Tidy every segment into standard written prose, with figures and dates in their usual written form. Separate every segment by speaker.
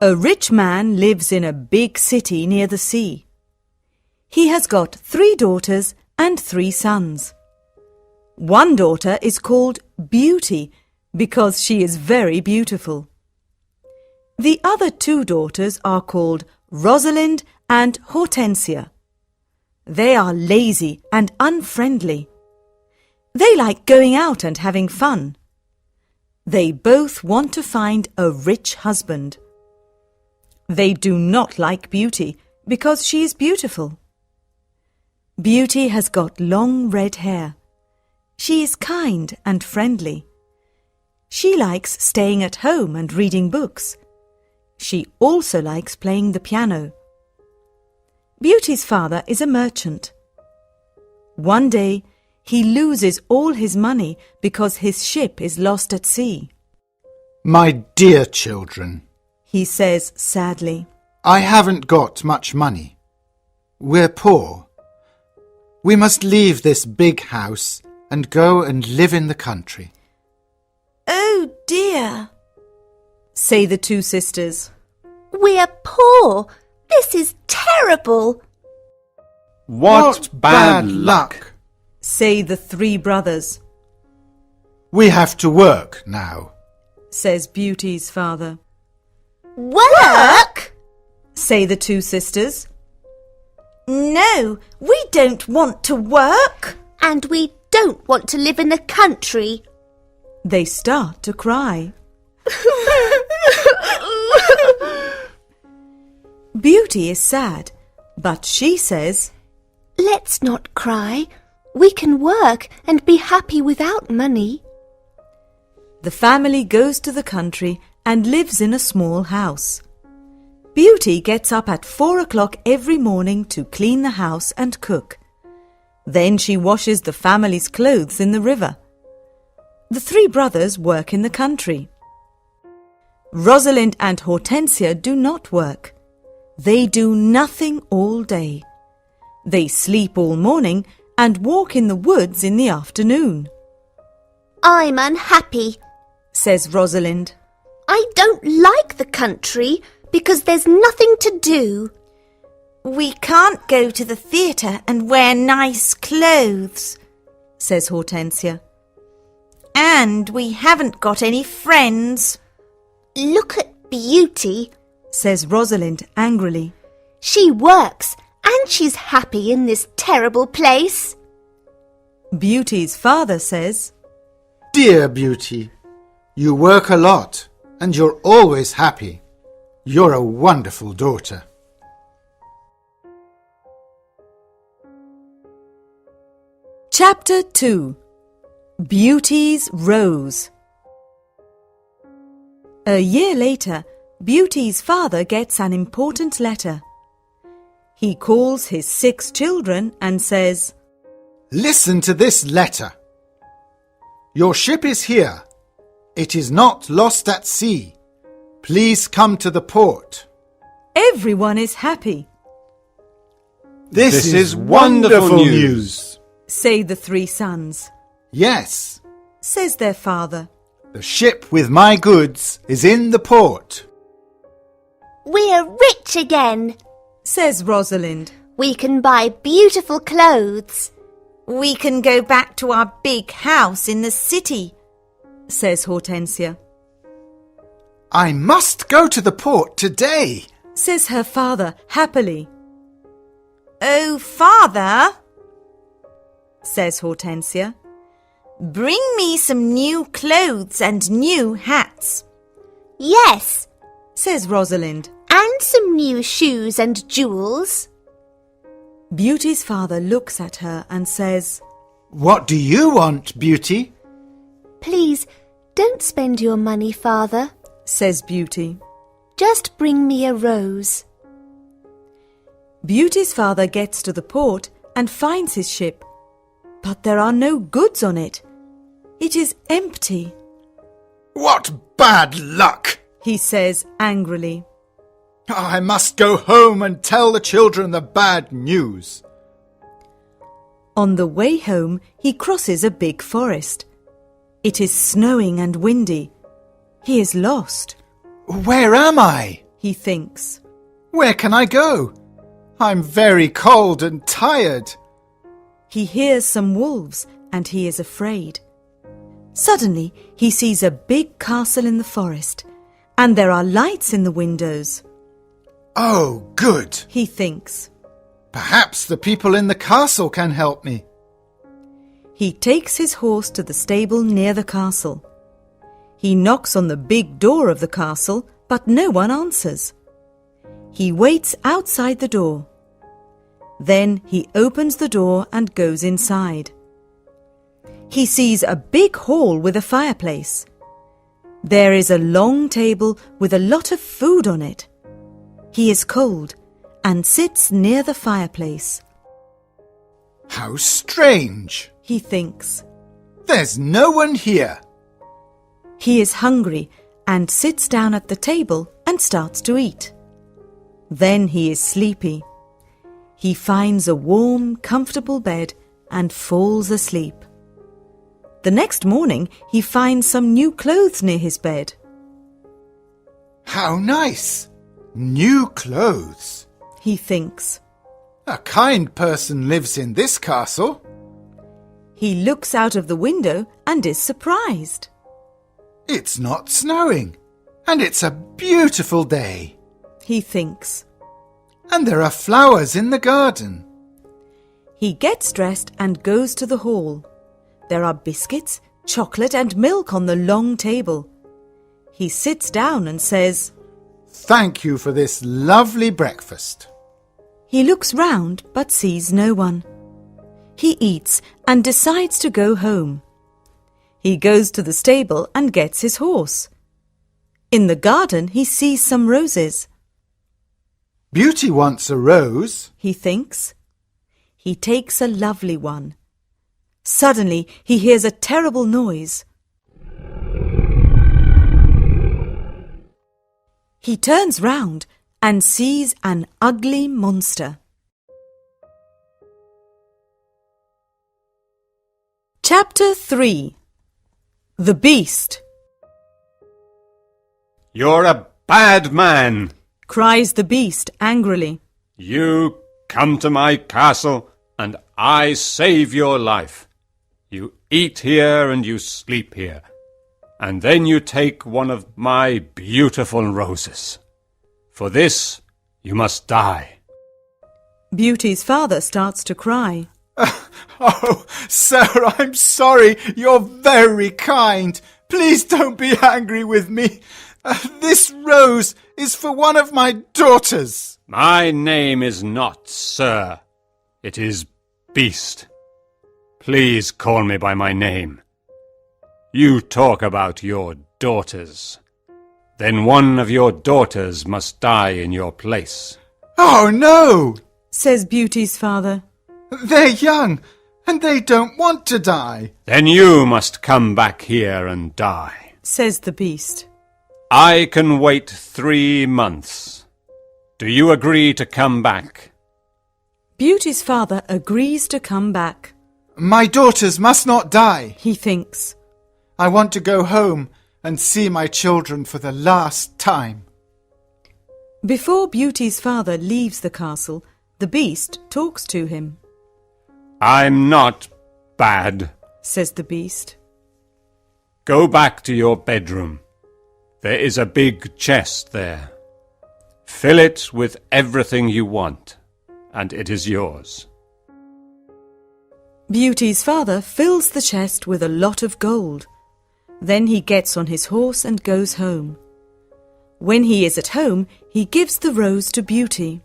Speaker 1: A rich man lives in a big city near the sea. He has got 3 daughters and 3 sons. One daughter is called Beauty because she is very beautiful. The other 2 daughters are called Rosalind and Hortensia. They are lazy and unfriendly. They like going out and having fun. They both want to find a rich husband. They do not like Beauty because she is beautiful. Beauty has got long red hair. She is kind and friendly. She likes staying at home and reading books. She also likes playing the piano. Beauty's father is a merchant. One day, he loses all his money because his ship is lost at sea.
Speaker 2: My dear children,
Speaker 1: He says sadly,
Speaker 2: I haven't got much money. We're poor. We must leave this big house and go and live in the country.
Speaker 3: Oh dear,
Speaker 1: say the 2 sisters.
Speaker 3: we're poor. This is terrible.
Speaker 2: What bad luck!
Speaker 1: Say the 3 brothers,
Speaker 2: We have to work now.
Speaker 1: says Beauty's father.
Speaker 3: Work?
Speaker 1: Say the 2 sisters.
Speaker 3: No, we don't want to work. And we don't want to live in the country.
Speaker 1: They start to cry. Beauty is sad, but she says,
Speaker 3: Let's not cry. We can work and be happy without money.
Speaker 1: The family goes to the country and lives in a small house. Beauty gets up at 4 o'clock every morning to clean the house and cook. Then she washes the family's clothes in the river. The 3 brothers work in the country. Rosalind and Hortensia do not work. They do nothing all day. They sleep all morning and walk in the woods in the afternoon,
Speaker 3: I'm unhappy.
Speaker 1: says Rosalind.
Speaker 3: I don't like the country because there's nothing to do. We can't go to the theatre and wear nice clothes,
Speaker 1: says Hortensia.
Speaker 3: and we haven't got any friends. Look at Beauty,
Speaker 1: says Rosalind angrily.
Speaker 3: she works and she's happy in this terrible place.
Speaker 1: Beauty's father says,
Speaker 2: Dear Beauty, you work a lot and you're always happy. You're a wonderful daughter.
Speaker 1: Chapter 2. Beauty's Rose. A year later, Beauty's father gets an important letter. He calls his 6 children and says,
Speaker 2: Listen to this letter. Your ship is here. It is not lost at sea. Please come to the port.
Speaker 1: Everyone is happy,
Speaker 2: This is wonderful news.
Speaker 1: say the 3 sons,
Speaker 2: Yes,
Speaker 1: says their father.
Speaker 2: the ship with my goods is in the port.
Speaker 3: We're rich again.
Speaker 1: Says Rosalind.
Speaker 3: We can buy beautiful clothes. We can go back to our big house in the city,
Speaker 1: Says Hortensia.
Speaker 2: I must go to the port today.
Speaker 1: Says her father happily.
Speaker 3: Oh, Father,
Speaker 1: Says Hortensia.
Speaker 3: bring me some new clothes and new hats. Yes,
Speaker 1: Says Rosalind.
Speaker 3: and some new shoes and jewels.
Speaker 1: Beauty's father looks at her and says,
Speaker 2: What do you want, Beauty?
Speaker 3: Please, don't spend your money, Father.
Speaker 1: Says Beauty.
Speaker 3: Just bring me a rose.
Speaker 1: Beauty's father gets to the port and finds his ship, but there are no goods on it. It is empty,
Speaker 2: What bad luck!
Speaker 1: he says angrily.
Speaker 2: I must go home and tell the children the bad news.
Speaker 1: On the way home, he crosses a big forest. It is snowing and windy. He is lost.
Speaker 2: Where am I?
Speaker 1: he thinks.
Speaker 2: Where can I go? I'm very cold and tired.
Speaker 1: He hears some wolves and he is afraid. Suddenly, he sees a big castle in the forest, and there are lights in the windows.
Speaker 2: Oh, good.
Speaker 1: He thinks.
Speaker 2: Perhaps the people in the castle can help me.
Speaker 1: He takes his horse to the stable near the castle. He knocks on the big door of the castle, but no one answers. He waits outside the door. Then he opens the door and goes inside. He sees a big hall with a fireplace. There is a long table with a lot of food on it. He is cold and sits near the fireplace.
Speaker 2: How strange,
Speaker 1: he thinks.
Speaker 2: There's no one here.
Speaker 1: He is hungry and sits down at the table and starts to eat. Then he is sleepy. He finds a warm, comfortable bed and falls asleep. The next morning, he finds some new clothes near his bed.
Speaker 2: How nice! New clothes.
Speaker 1: He thinks.
Speaker 2: A kind person lives in this castle.
Speaker 1: He looks out of the window and is surprised.
Speaker 2: It's not snowing, and it's a beautiful day.
Speaker 1: He thinks.
Speaker 2: And there are flowers in the garden.
Speaker 1: He gets dressed and goes to the hall. There are biscuits, chocolate and milk on the long table. He sits down and says,
Speaker 2: Thank you for this lovely breakfast.
Speaker 1: He looks round but sees no one. He eats and decides to go home. He goes to the stable and gets his horse. In the garden he sees some roses.
Speaker 2: Beauty wants a rose,
Speaker 1: he thinks. He takes a lovely one. Suddenly he hears a terrible noise. He turns round and sees an ugly monster. Chapter 3. The Beast.
Speaker 4: You're a bad man,
Speaker 1: cries the beast angrily.
Speaker 4: You come to my castle and I save your life. You eat here and you sleep here, and then you take one of my beautiful roses. For this you must die.
Speaker 1: Beauty's father starts to cry.
Speaker 2: Oh, sir, I'm sorry. You're very kind. Please don't be angry with me. This rose is for one of my daughters.
Speaker 4: My name is not Sir. It is Beast. Please call me by my name. You talk about your daughters. Then one of your daughters must die in your place.
Speaker 2: Oh, no,
Speaker 1: says Beauty's father.
Speaker 2: They're young, and they don't want to die.
Speaker 4: Then you must come back here and die,
Speaker 1: says the beast.
Speaker 4: I can wait 3 months. Do you agree to come back?
Speaker 1: Beauty's father agrees to come back.
Speaker 2: My daughters must not die,
Speaker 1: he thinks.
Speaker 2: I want to go home and see my children for the last time.
Speaker 1: Before Beauty's father leaves the castle, the beast talks to him.
Speaker 4: I'm not bad,
Speaker 1: says the beast.
Speaker 4: Go back to your bedroom. There is a big chest there. Fill it with everything you want, and it is yours.
Speaker 1: Beauty's father fills the chest with a lot of gold. Then he gets on his horse and goes home. When he is at home, he gives the rose to Beauty.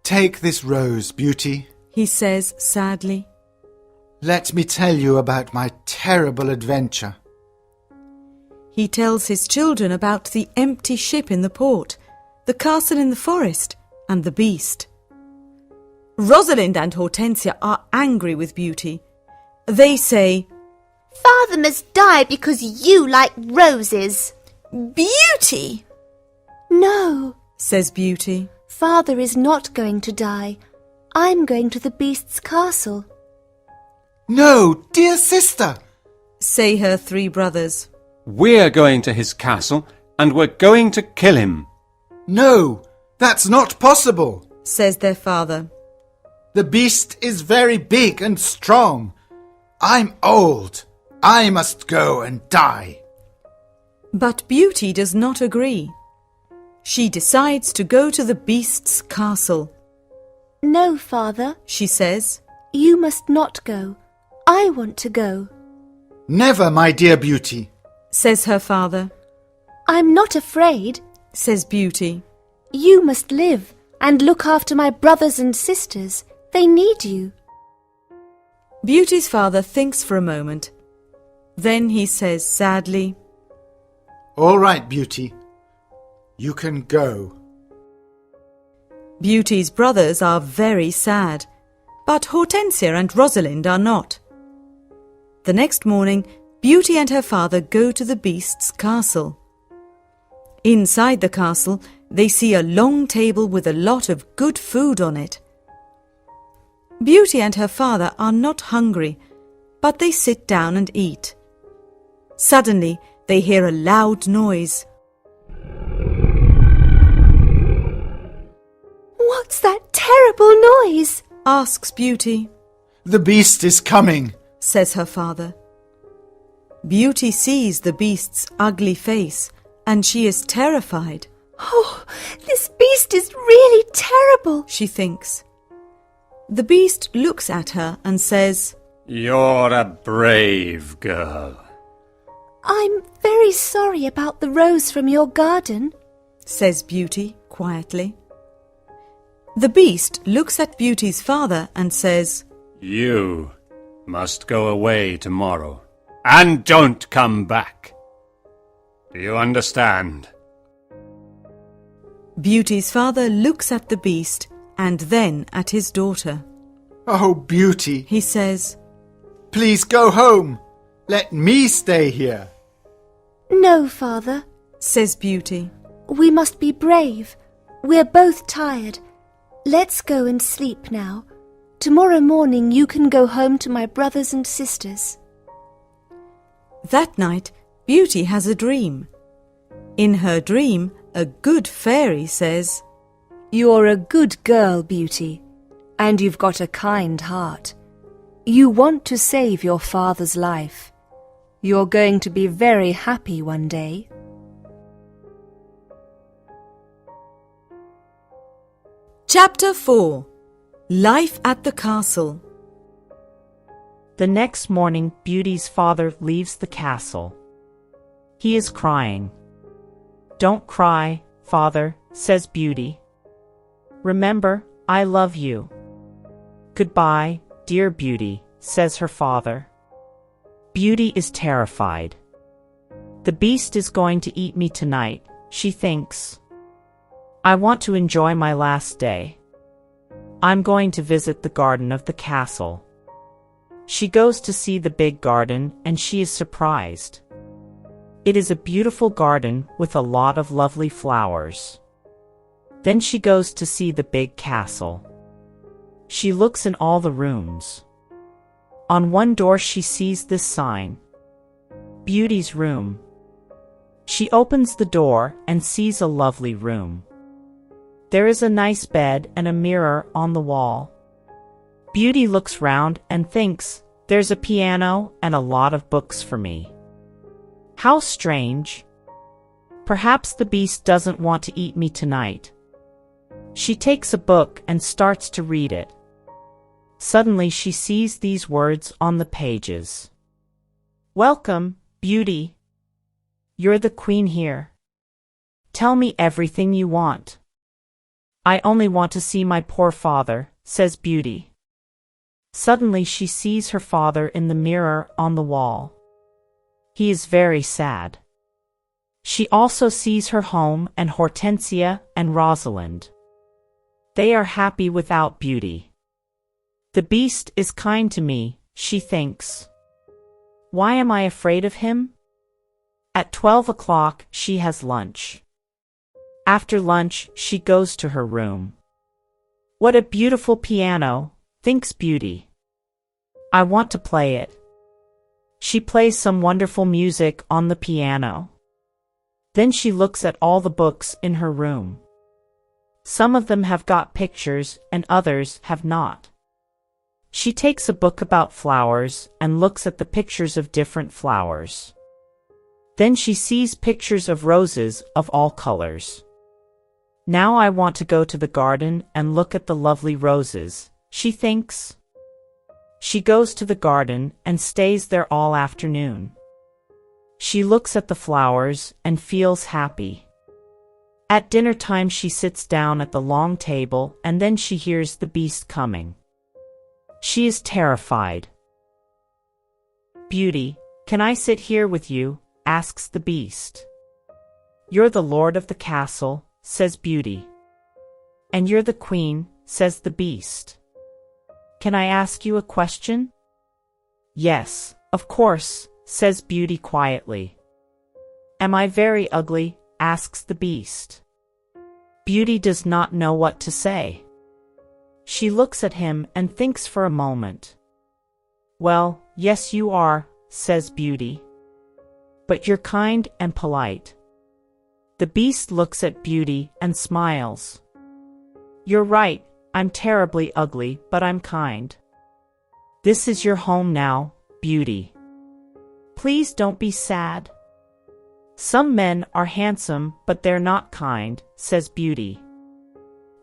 Speaker 2: Take this rose, Beauty,
Speaker 1: he says sadly.
Speaker 2: Let me tell you about my terrible adventure.
Speaker 1: He tells his children about the empty ship in the port, the castle in the forest, and the beast. Rosalind and Hortensia are angry with Beauty. They say,
Speaker 3: Father must die because you like roses.
Speaker 1: Beauty!
Speaker 3: No,
Speaker 1: says Beauty.
Speaker 3: Father is not going to die. I'm going to the beast's castle.
Speaker 2: No, dear sister,
Speaker 1: say her 3 brothers.
Speaker 4: We're going to his castle, and we're going to kill him.
Speaker 2: No, that's not possible,
Speaker 1: says their father.
Speaker 2: The beast is very big and strong. I'm old. I must go and die.
Speaker 1: But Beauty does not agree. She decides to go to the beast's castle.
Speaker 3: No, father,
Speaker 1: She says,
Speaker 3: you must not go. I want to go.
Speaker 2: Never, my dear Beauty.
Speaker 1: says her father,
Speaker 3: I'm not afraid.
Speaker 1: says Beauty.
Speaker 3: You must live and look after my brothers and sisters. They need you.
Speaker 1: Beauty's father thinks for a moment. Then he says sadly,
Speaker 2: All right, Beauty. You can go.
Speaker 1: Beauty's brothers are very sad, but Hortensia and Rosalind are not. The next morning, Beauty and her father go to the beast's castle. Inside the castle, they see a long table with a lot of good food on it. Beauty and her father are not hungry, but they sit down and eat. Suddenly, they hear a loud noise.
Speaker 3: What's that terrible noise?
Speaker 1: Asks Beauty,
Speaker 2: The beast is coming.
Speaker 1: says her father. Beauty sees the beast's ugly face, and she is terrified,
Speaker 3: Oh, this beast is really terrible.
Speaker 1: she thinks. The beast looks at her and says,
Speaker 4: You're a brave girl.
Speaker 3: I'm very sorry about the rose from your garden.
Speaker 1: says Beauty quietly. The beast looks at Beauty's father and says,
Speaker 4: You must go away tomorrow, and don't come back. Do you understand?
Speaker 1: Beauty's father looks at the beast and then at his daughter.
Speaker 2: Oh, Beauty,
Speaker 1: He says,
Speaker 2: please go home. Let me stay here.
Speaker 3: No, father.
Speaker 1: says Beauty.
Speaker 3: We must be brave. We're both tired. Let's go and sleep now. Tomorrow morning you can go home to my brothers and sisters.
Speaker 1: That night, Beauty has a dream. In her dream, a good fairy says,
Speaker 3: You're a good girl, Beauty, and you've got a kind heart. You want to save your father's life. You're going to be very happy one day.
Speaker 1: Chapter 4. Life at the Castle.
Speaker 5: The next morning, Beauty's father leaves the castle. He is crying. Don't cry, father, says Beauty. Remember, I love you. Goodbye, dear Beauty, says her father. Beauty is terrified. The beast is going to eat me tonight, she thinks. I want to enjoy my last day. I'm going to visit the garden of the castle. She goes to see the big garden and she is surprised. It is a beautiful garden with a lot of lovely flowers. Then she goes to see the big castle. She looks in all the rooms. On one door she sees this sign, Beauty's room. She opens the door and sees a lovely room. There is a nice bed and a mirror on the wall. Beauty looks round and thinks, there's a piano and a lot of books for me. How strange. Perhaps the beast doesn't want to eat me tonight. She takes a book and starts to read it. Suddenly she sees these words on the pages. Welcome, Beauty. You're the queen here. Tell me everything you want. I only want to see my poor father, says Beauty. Suddenly she sees her father in the mirror on the wall. He is very sad. She also sees her home and Hortensia and Rosalind. They are happy without Beauty. The beast is kind to me, she thinks. Why am I afraid of him? At 12 o'clock she has lunch. After lunch she goes to her room. What a beautiful piano, thinks Beauty. I want to play it. She plays some wonderful music on the piano. Then she looks at all the books in her room. Some of them have got pictures and others have not. She takes a book about flowers and looks at the pictures of different flowers. Then she sees pictures of roses of all colors. Now I want to go to the garden and look at the lovely roses, she thinks. She goes to the garden and stays there all afternoon. She looks at the flowers and feels happy. At dinner time she sits down at the long table and then she hears the beast coming. She is terrified. "Beauty, can I sit here with you?" asks the beast. "You're the lord of the castle," says Beauty. "And you're the queen," says the beast. "Can I ask you a question?" "Yes, of course," says Beauty quietly. "Am I very ugly?" asks the beast. Beauty does not know what to say. She looks at him and thinks for a moment. "Well, yes you are," says Beauty. "But you're kind and polite." The beast looks at Beauty and smiles. "You're right, I'm terribly ugly, but I'm kind. This is your home now, Beauty. Please don't be sad." "Some men are handsome, but they're not kind," says Beauty.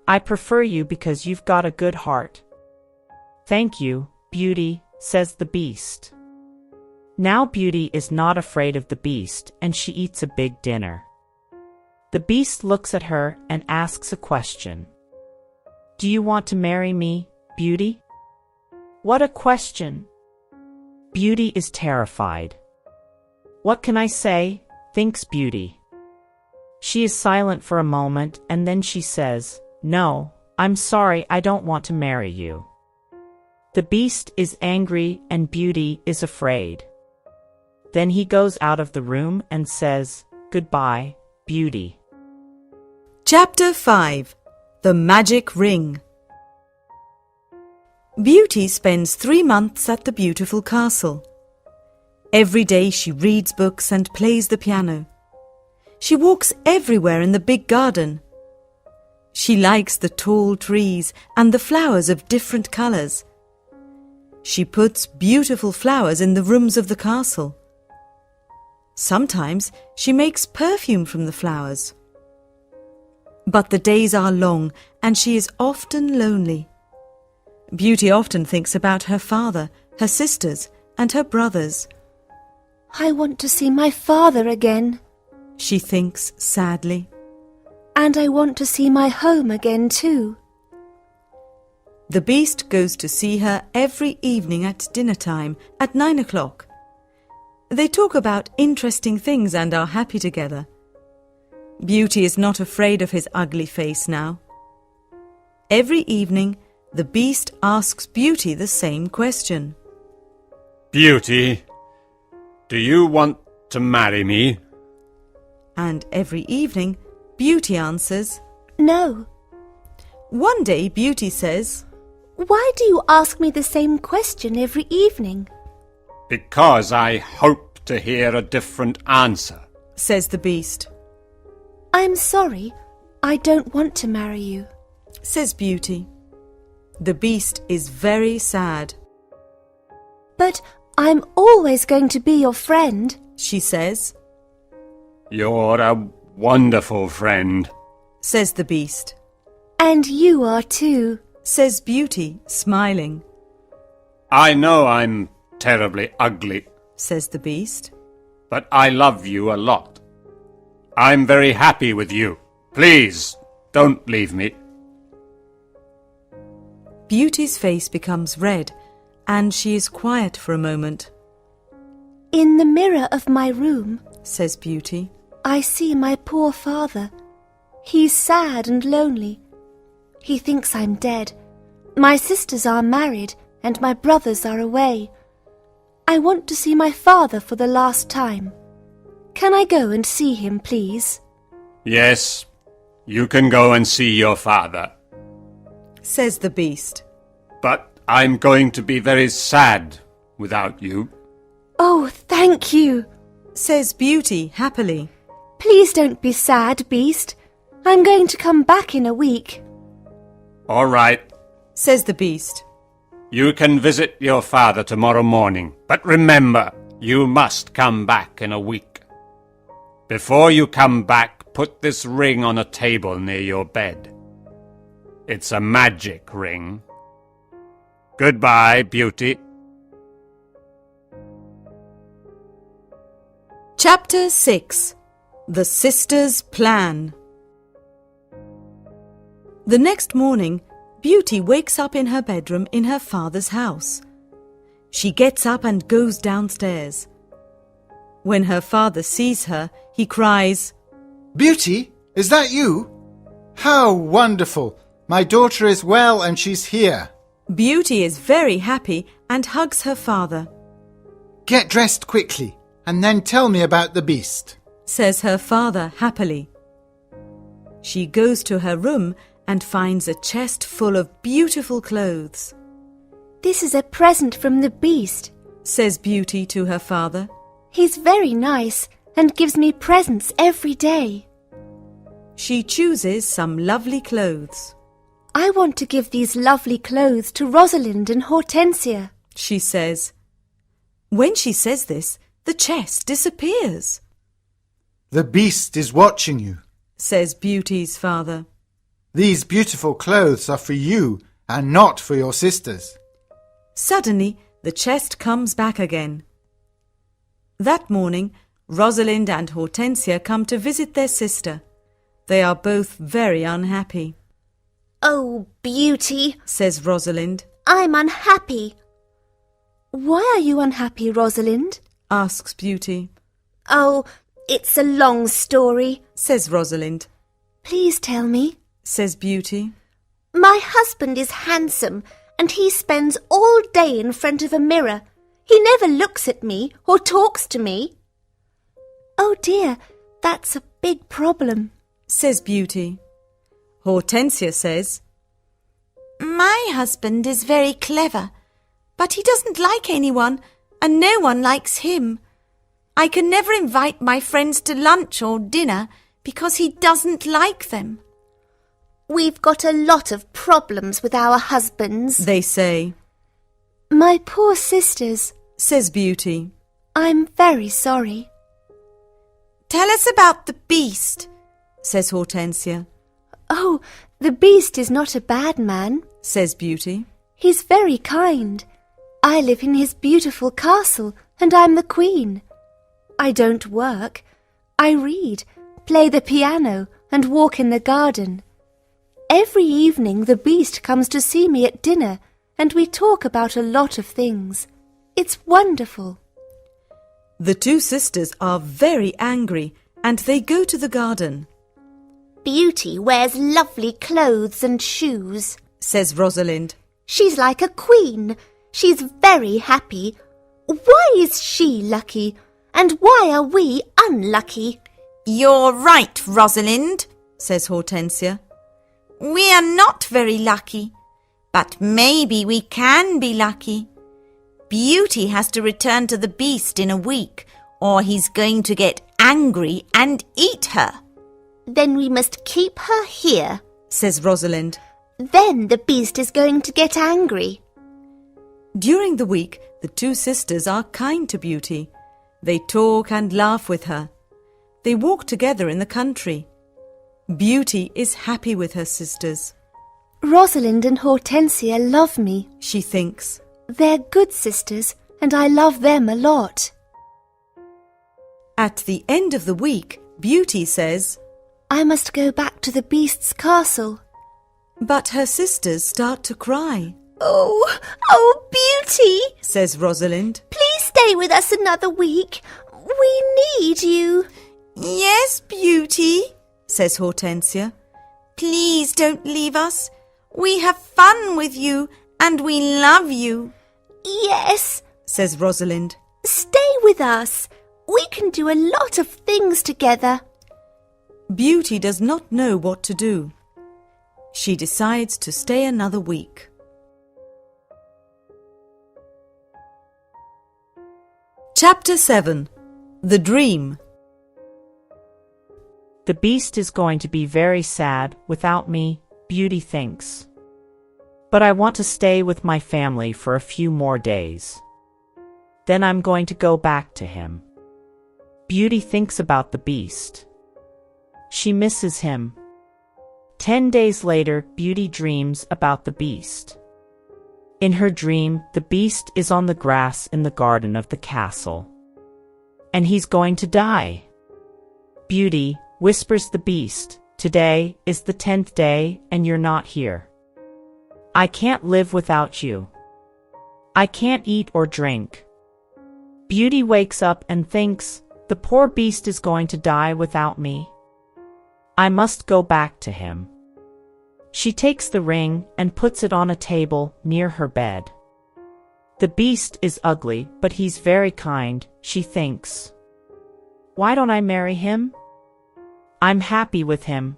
Speaker 5: "I prefer you because you've got a good heart." "Thank you, Beauty," says the beast. Now Beauty is not afraid of the beast and she eats a big dinner. The beast looks at her and asks a question. "Do you want to marry me, Beauty?" What a question! Beauty is terrified. "What can I say?" thinks Beauty. She is silent for a moment and then she says, "No, I'm sorry, I don't want to marry you." The beast is angry and Beauty is afraid. Then he goes out of the room and says, "Goodbye, Beauty."
Speaker 1: Chapter 5. The Magic Ring. Beauty spends 3 months at the beautiful castle. Every day she reads books and plays the piano. She walks everywhere in the big garden. She likes the tall trees and the flowers of different colors. She puts beautiful flowers in the rooms of the castle. Sometimes she makes perfume from the flowers. But the days are long and she is often lonely. Beauty often thinks about her father, her sisters, and her brothers.
Speaker 3: "I want to see my father again,"
Speaker 1: she thinks sadly.
Speaker 3: "and I want to see my home again too."
Speaker 1: The beast goes to see her every evening at dinner time at 9 o'clock. They talk about interesting things and are happy together. Beauty is not afraid of his ugly face now. Every evening, the beast asks Beauty the same question.
Speaker 4: "Beauty, do you want to marry me?"
Speaker 1: And every evening, Beauty answers,
Speaker 3: "No."
Speaker 1: One day Beauty says,
Speaker 3: "Why do you ask me the same question every evening?"
Speaker 4: "Because I hope to hear a different answer."
Speaker 1: says the beast.
Speaker 3: "I'm sorry, I don't want to marry you,"
Speaker 1: says Beauty. The beast is very sad.
Speaker 3: "But I'm always going to be your friend,"
Speaker 1: she says.
Speaker 4: "You're a wonderful friend,"
Speaker 1: says the beast.
Speaker 3: "And you are too,"
Speaker 1: says Beauty, smiling.
Speaker 4: "I know I'm terribly ugly,
Speaker 1: says the beast.
Speaker 4: but I love you a lot. I'm very happy with you. Please, don't leave me."
Speaker 1: Beauty's face becomes red, and she is quiet for a moment.
Speaker 3: "In the mirror of my room,"
Speaker 1: says Beauty,
Speaker 3: "I see my poor father. He's sad and lonely. He thinks I'm dead. My sisters are married, and my brothers are away. I want to see my father for the last time. Can I go and see him, please?"
Speaker 4: "Yes, you can go and see your father.
Speaker 1: says the beast.
Speaker 4: But I'm going to be very sad without you."
Speaker 3: "Oh, thank you,"
Speaker 1: says Beauty happily.
Speaker 3: Please don't be sad, Beast. I'm going to come back in a week.
Speaker 4: All right,
Speaker 1: says the Beast.
Speaker 4: you can visit your father tomorrow morning, but remember, you must come back in a week. Before you come back, put this ring on a table near your bed. It's a magic ring. Goodbye, Beauty.
Speaker 1: Chapter 6. The Sisters' Plan. The next morning, Beauty wakes up in her bedroom in her father's house. She gets up and goes downstairs. When her father sees her, he cries,
Speaker 2: Beauty, is that you? How wonderful! My daughter is well and she's here.
Speaker 1: Beauty is very happy and hugs her father.
Speaker 2: Get dressed quickly and then tell me about the beast,
Speaker 1: says her father happily. She goes to her room and finds a chest full of beautiful clothes.
Speaker 3: This is a present from the Beast,
Speaker 1: says Beauty to her father.
Speaker 3: He's very nice and gives me presents every day.
Speaker 1: She chooses some lovely clothes.
Speaker 3: I want to give these lovely clothes to Rosalind and Hortensia,
Speaker 1: she says. When she says this, the chest disappears.
Speaker 2: The beast is watching you,
Speaker 1: says Beauty's father.
Speaker 2: These beautiful clothes are for you and not for your sisters.
Speaker 1: Suddenly, the chest comes back again. That morning, Rosalind and Hortensia come to visit their sister. They are both very unhappy.
Speaker 3: Oh, Beauty,
Speaker 1: says Rosalind.
Speaker 3: I'm unhappy. Why are you unhappy, Rosalind?
Speaker 1: asks Beauty.
Speaker 3: Oh, it's a long story,
Speaker 1: says Rosalind.
Speaker 3: Please tell me,
Speaker 1: says Beauty.
Speaker 3: My husband is handsome and he spends all day in front of a mirror. He never looks at me or talks to me. Oh dear, that's a big problem,
Speaker 1: says Beauty. Hortensia says, My husband is very clever, but he doesn't like anyone and no one likes him. I can never invite my friends to lunch or dinner because he doesn't like them.
Speaker 3: We've got a lot of problems with our husbands,
Speaker 1: they say.
Speaker 3: My poor sisters,
Speaker 1: says Beauty.
Speaker 3: I'm very sorry.
Speaker 1: Tell us about the beast, says Hortensia.
Speaker 3: Oh, the Beast is not a bad man,
Speaker 1: says Beauty.
Speaker 3: He's very kind. I live in his beautiful castle and I'm the queen. I don't work. I read, play the piano and walk in the garden. Every evening the Beast comes to see me at dinner and we talk about a lot of things. It's wonderful.
Speaker 1: The two sisters are very angry and they go to the garden.
Speaker 3: Beauty wears lovely clothes and shoes,
Speaker 1: says Rosalind.
Speaker 3: She's like a queen. She's very happy. Why is she lucky? And why are we unlucky?
Speaker 1: You're right, Rosalind, says Hortensia. We are not very lucky, but maybe we can be lucky. Beauty has to return to the Beast in a week, or he's going to get angry and eat her.
Speaker 3: Then we must keep her here,
Speaker 1: says Rosalind.
Speaker 3: Then the Beast is going to get angry.
Speaker 1: During the week, the two sisters are kind to Beauty. They talk and laugh with her. They walk together in the country. Beauty is happy with her sisters.
Speaker 3: Rosalind and Hortensia love me,
Speaker 1: she thinks.
Speaker 3: They're good sisters and I love them a lot.
Speaker 1: At the end of the week, Beauty says,
Speaker 3: I must go back to the Beast's castle.
Speaker 1: But her sisters start to cry.
Speaker 3: Oh, Beauty,
Speaker 1: says Rosalind.
Speaker 3: Please stay with us another week. We need you.
Speaker 1: Yes, Beauty, says Hortensia. Please don't leave us. We have fun with you and we love you.
Speaker 3: Yes,
Speaker 1: says Rosalind.
Speaker 3: Stay with us. We can do a lot of things together.
Speaker 1: Beauty does not know what to do. She decides to stay another week. Chapter 7. The Dream.
Speaker 5: The beast is going to be very sad without me, Beauty thinks. But I want to stay with my family for a few more days. Then I'm going to go back to him. Beauty thinks about the beast. She misses him. 10 days later, Beauty dreams about the beast. In her dream, the beast is on the grass in the garden of the castle. And he's going to die. Beauty, whispers the beast, today is the 10th day and you're not here. I can't live without you. I can't eat or drink. Beauty wakes up and thinks, the poor beast is going to die without me. I must go back to him. She takes the ring and puts it on a table near her bed. The beast is ugly, but he's very kind, she thinks. Why don't I marry him? I'm happy with him.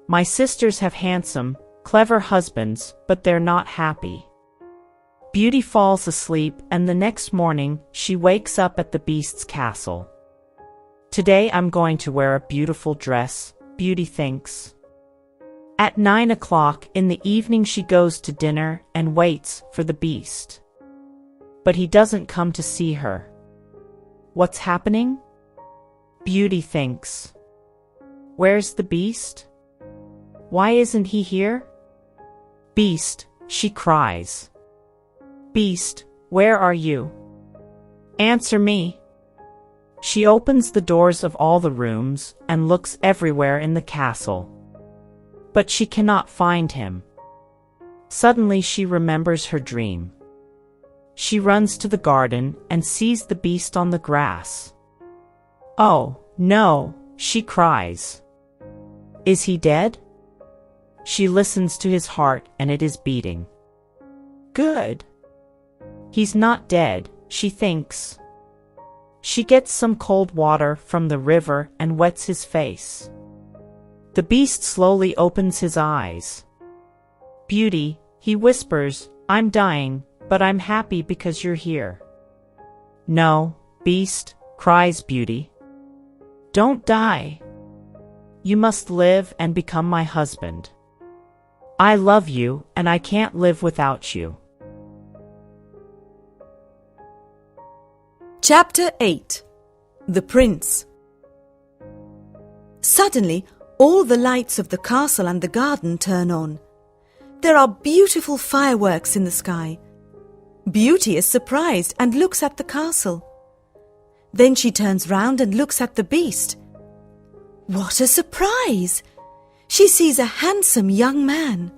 Speaker 5: My sisters have handsome, clever husbands, but they're not happy. Beauty falls asleep, and the next morning she wakes up at the beast's castle. Today I'm going to wear a beautiful dress, Beauty thinks. At 9 o'clock in the evening she goes to dinner and waits for the beast. But he doesn't come to see her. What's happening? Beauty thinks. Where's the beast? Why isn't he here? Beast, she cries. Beast, where are you? Answer me. She opens the doors of all the rooms and looks everywhere in the castle. But she cannot find him. Suddenly she remembers her dream. She runs to the garden and sees the beast on the grass. Oh, no, she cries. Is he dead? She listens to his heart and it is beating. Good. He's not dead, she thinks. She gets some cold water from the river and wets his face. The beast slowly opens his eyes. Beauty, he whispers, I'm dying, but I'm happy because you're here. No, beast, cries Beauty. Don't die. You must live and become my husband. I love you and I can't live without you.
Speaker 1: Chapter 8. The Prince. Suddenly, all the lights of the castle and the garden turn on. There are beautiful fireworks in the sky. Beauty is surprised and looks at the castle. Then she turns round and looks at the beast. What a surprise! She sees a handsome young man.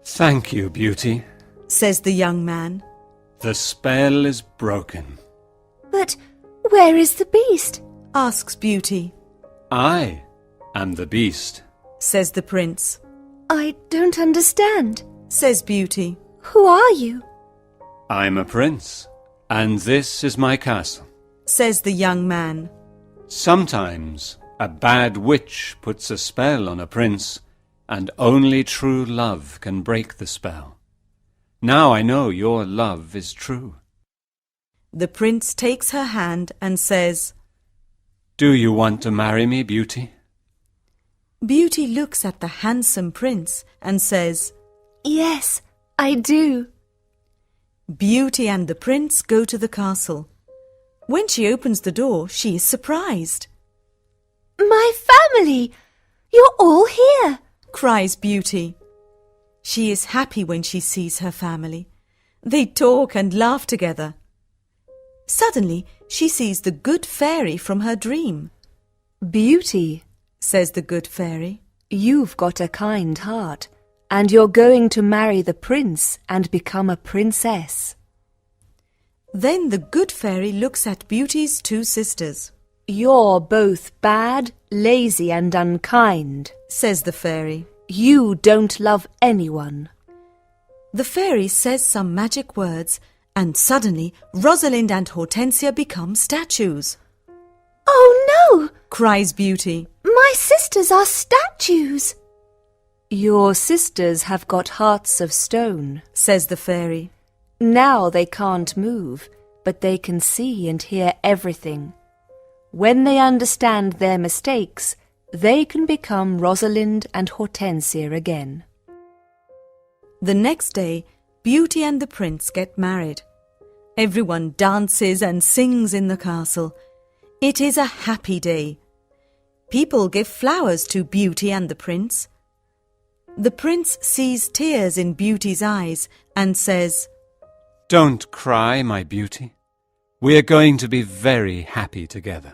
Speaker 4: Thank you, Beauty.
Speaker 1: Says the young man.
Speaker 4: The spell is broken.
Speaker 3: But where is the beast?
Speaker 1: Asks Beauty.
Speaker 4: I am the beast.
Speaker 1: Says the prince.
Speaker 3: I don't understand.
Speaker 1: Says Beauty.
Speaker 3: Who are you?
Speaker 4: I'm a prince, and this is my castle.
Speaker 1: Says the young man.
Speaker 4: Sometimes a bad witch puts a spell on a prince, and only true love can break the spell. Now I know your love is true.
Speaker 1: The prince takes her hand and says,
Speaker 4: Do you want to marry me, Beauty?
Speaker 1: Beauty looks at the handsome prince and says,
Speaker 3: Yes, I do.
Speaker 1: Beauty and the prince go to the castle. When she opens the door, she is surprised.
Speaker 3: My family! You're all here!
Speaker 1: Cries Beauty. She is happy when she sees her family. They talk and laugh together. Suddenly, she sees the good fairy from her dream.
Speaker 3: Beauty,
Speaker 1: says the good fairy.
Speaker 3: You've got a kind heart, and you're going to marry the prince and become a princess.
Speaker 1: Then the good fairy looks at Beauty's two sisters.
Speaker 3: You're both bad, lazy and unkind,
Speaker 1: says the fairy.
Speaker 3: You don't love anyone.
Speaker 1: The fairy says some magic words, and suddenly Rosalind and Hortensia become statues.
Speaker 3: Oh no!
Speaker 1: Cries Beauty.
Speaker 3: My sisters are statues. Your sisters have got hearts of stone,
Speaker 1: says the fairy.
Speaker 3: Now they can't move, but they can see and hear everything. When they understand their mistakes, they can become Rosalind and Hortensia again.
Speaker 1: The next day, Beauty and the prince get married. Everyone dances and sings in the castle. It is a happy day. People give flowers to Beauty and the prince. The prince sees tears in Beauty's eyes and says,
Speaker 4: "Don't cry, my beauty. We are going to be very happy together."